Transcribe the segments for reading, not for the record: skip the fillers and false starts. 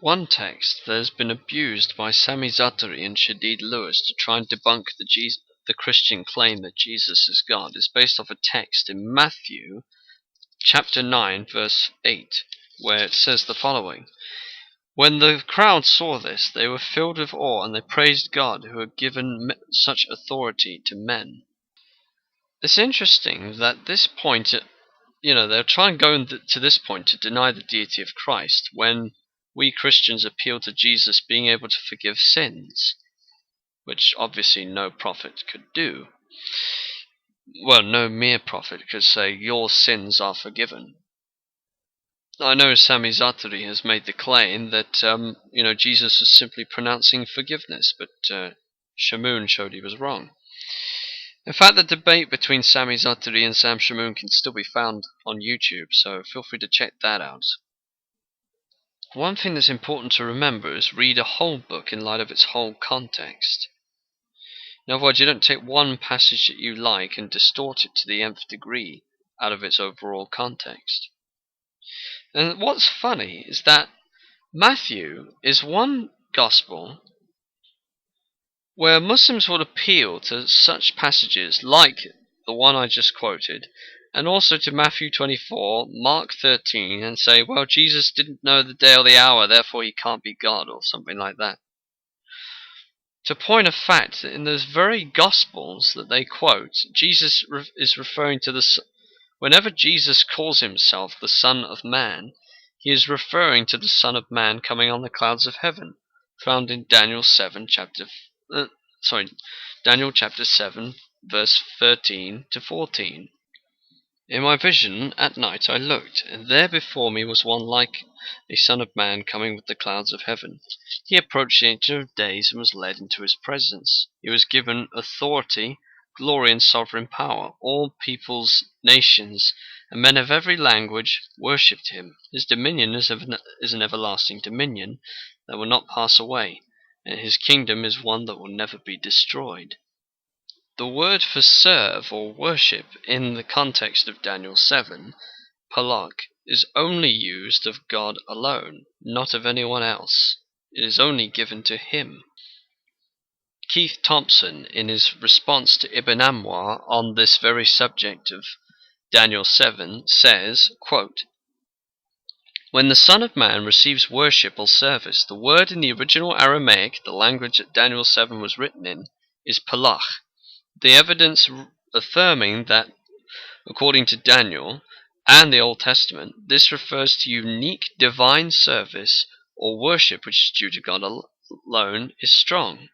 one text that has been abused by Sami Zaatari and Shadid to try and debunk the Christian claim that Jesus is God is based off a text in Matthew chapter 9 verse 8, where it says the following: "When the crowd saw this, they were filled with awe, and they praised God who had given such authority to men." It's interesting that this point, they'll try and go to this point to deny the deity of Christ when we Christians appeal to Jesus being able to forgive sins, which obviously no prophet could do. Well, no mere prophet could say, "Your sins are forgiven." I know Sami Zaatari has made the claim that, Jesus was simply pronouncing forgiveness, but Shamoun showed he was wrong. In fact, the debate between Sami Zaatari and Sam Shamoun can still be found on YouTube, so feel free to check that out. One thing that's important to remember is read a whole book in light of its whole context. In other words, you don't take one passage that you like and distort it to the nth degree out of its overall context. And what's funny is that Matthew is one gospel where Muslims would appeal to such passages like the one I just quoted, and also to Matthew 24, Mark 13, and say, well, Jesus didn't know the day or the hour, therefore he can't be God, or something like that. To point of fact, in those very Gospels that they quote, Jesus is referring to whenever Jesus calls himself the Son of Man, he is referring to the Son of Man coming on the clouds of heaven, found in Daniel chapter 7, verse 13 to 14. "In my vision at night I looked, and there before me was one like a Son of Man coming with the clouds of heaven. He approached the Ancient of Days and was led into his presence. He was given authority, glory, and sovereign power. All peoples, nations, and men of every language worshipped him. His dominion is an everlasting dominion that will not pass away, and his kingdom is one that will never be destroyed." The word for serve or worship in the context of Daniel 7, palak, is only used of God alone, not of anyone else. It is only given to him. Keith Thompson, in his response to Ibn Amwar on this very subject of Daniel 7, says, quote, "When the Son of Man receives worship or service, the word in the original Aramaic, the language that Daniel 7 was written in, is palach. The evidence affirming that, according to Daniel and the Old Testament, this refers to unique divine service or worship which is due to God alone is strong.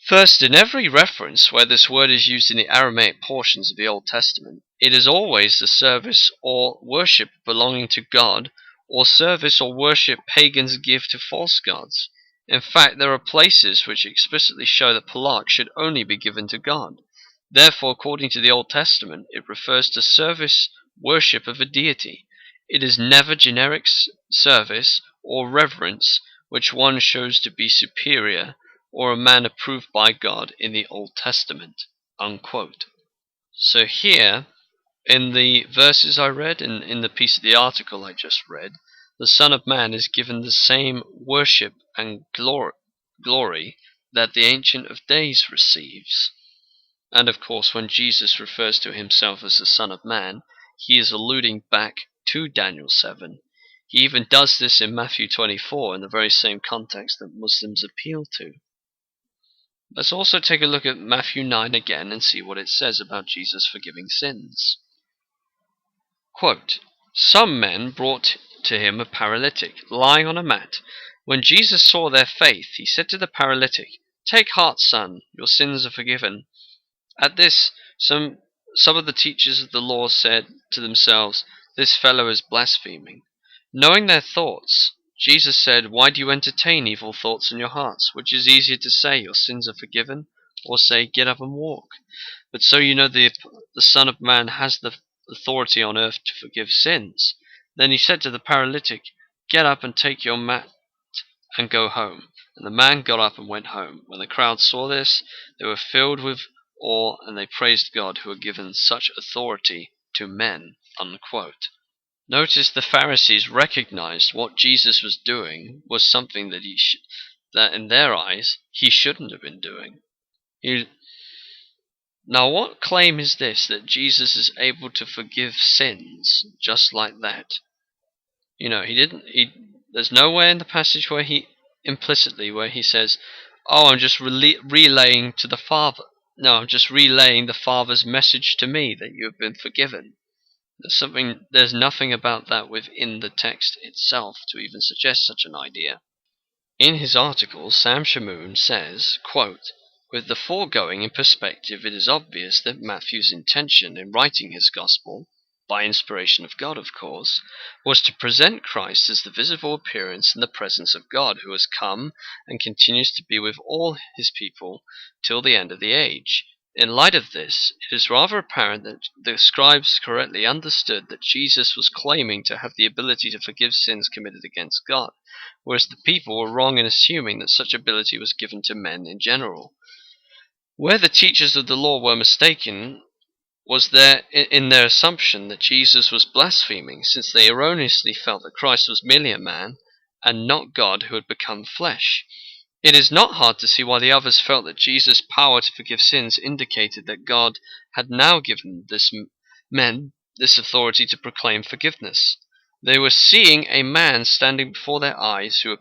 First, in every reference where this word is used in the Aramaic portions of the Old Testament, it is always the service or worship belonging to God, or service or worship pagans give to false gods. In fact, there are places which explicitly show that palak should only be given to God. Therefore, according to the Old Testament, it refers to service, worship of a deity. It is never generic service or reverence which one shows to be superior or a man approved by God in the Old Testament." Unquote. So here, in the verses I read, and in the piece of the article I just read, the Son of Man is given the same worship and glory that the Ancient of Days receives. And of course, when Jesus refers to himself as the Son of Man, he is alluding back to Daniel 7. He even does this in Matthew 24 in the very same context that Muslims appeal to. Let's also take a look at Matthew 9 again and see what it says about Jesus forgiving sins. Quote, "Some men brought to him a paralytic, lying on a mat. When Jesus saw their faith, he said to the paralytic, 'Take heart, son, your sins are forgiven.' At this, some of the teachers of the law said to themselves, 'This fellow is blaspheming.' Knowing their thoughts, Jesus said, 'Why do you entertain evil thoughts in your hearts? Which is easier to say, your sins are forgiven, or say, get up and walk? But so you know the Son of Man has the authority on earth to forgive sins.' Then he said to the paralytic, 'Get up and take your mat and go home.' And the man got up and went home. When the crowd saw this, they were filled with awe, and they praised God who had given such authority to men." Unquote. Notice the Pharisees recognized what Jesus was doing was something that that in their eyes he shouldn't have been doing. Now, what claim is this, that Jesus is able to forgive sins just like that? There's nowhere in the passage where he says, "Oh, I'm just relaying to the Father." No, I'm just relaying the Father's message to me that you have been forgiven. There's nothing about that within the text itself to even suggest such an idea. In his article, Sam Shamoon says, quote, "With the foregoing in perspective, it is obvious that Matthew's intention in writing his Gospel, by inspiration of God of course, was to present Christ as the visible appearance in the presence of God, who has come and continues to be with all his people till the end of the age. In light of this, it is rather apparent that the scribes correctly understood that Jesus was claiming to have the ability to forgive sins committed against God, whereas the people were wrong in assuming that such ability was given to men in general. Where the teachers of the law were mistaken was in their assumption that Jesus was blaspheming, since they erroneously felt that Christ was merely a man and not God who had become flesh. It is not hard to see why the others felt that Jesus' power to forgive sins indicated that God had now given men this authority to proclaim forgiveness. They were seeing a man standing before their eyes who had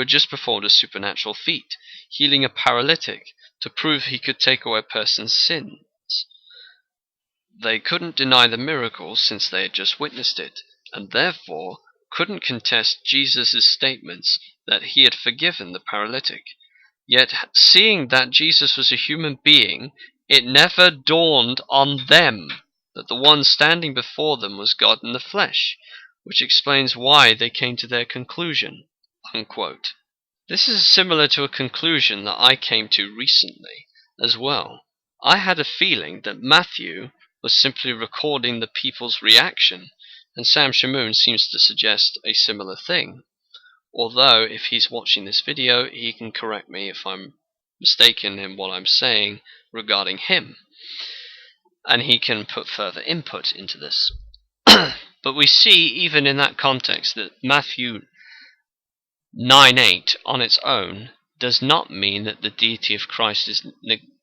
just performed a supernatural feat, healing a paralytic, to prove he could take away a person's sins. They couldn't deny the miracle since they had just witnessed it, and therefore couldn't contest Jesus' statements that he had forgiven the paralytic. Yet, seeing that Jesus was a human being, it never dawned on them that the one standing before them was God in the flesh, which explains why they came to their conclusion." Unquote. This is similar to a conclusion that I came to recently as well. I had a feeling that Matthew was simply recording the people's reaction, and Sam Shamoon seems to suggest a similar thing. Although, if he's watching this video, he can correct me if I'm mistaken in what I'm saying regarding him, and he can put further input into this. But we see, even in that context, that Matthew 9:8 on its own does not mean that the deity of Christ is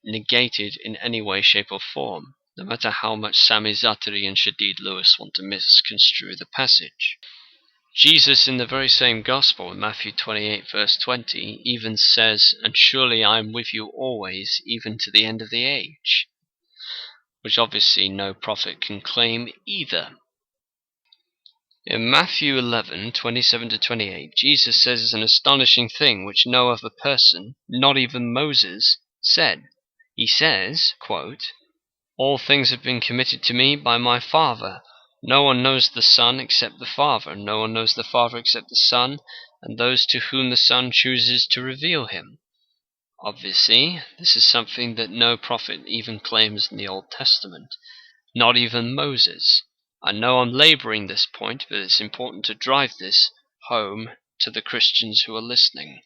negated in any way, shape, or form, no matter how much Sami Zaatari and Shadid Lewis want to misconstrue the passage. Jesus, in the very same Gospel, in Matthew 28 verse 20, even says, "And surely I am with you always, even to the end of the age," which obviously no prophet can claim either. In Matthew 11:27-28, Jesus says an astonishing thing which no other person, not even Moses, said. He says, quote, "All things have been committed to me by my Father. No one knows the Son except the Father. No one knows the Father except the Son, and those to whom the Son chooses to reveal him." Obviously, this is something that no prophet even claims in the Old Testament, not even Moses. I know I'm laboring this point, but it's important to drive this home to the Christians who are listening.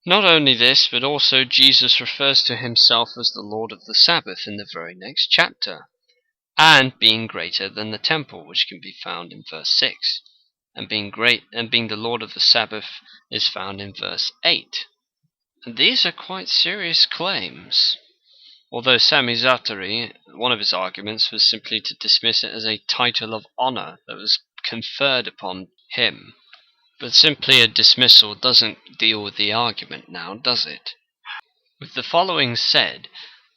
Not only this, but also Jesus refers to himself as the Lord of the Sabbath in the very next chapter, and being greater than the temple, which can be found in verse 6, and being the Lord of the Sabbath is found in verse 8. And these are quite serious claims. Although Sami Zaatari, one of his arguments was simply to dismiss it as a title of honor that was conferred upon him. But simply a dismissal doesn't deal with the argument now, does it? With the following said,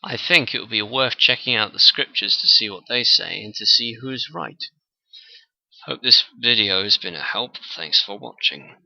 I think it would be worth checking out the scriptures to see what they say and to see who's right. Hope this video has been a help. Thanks for watching.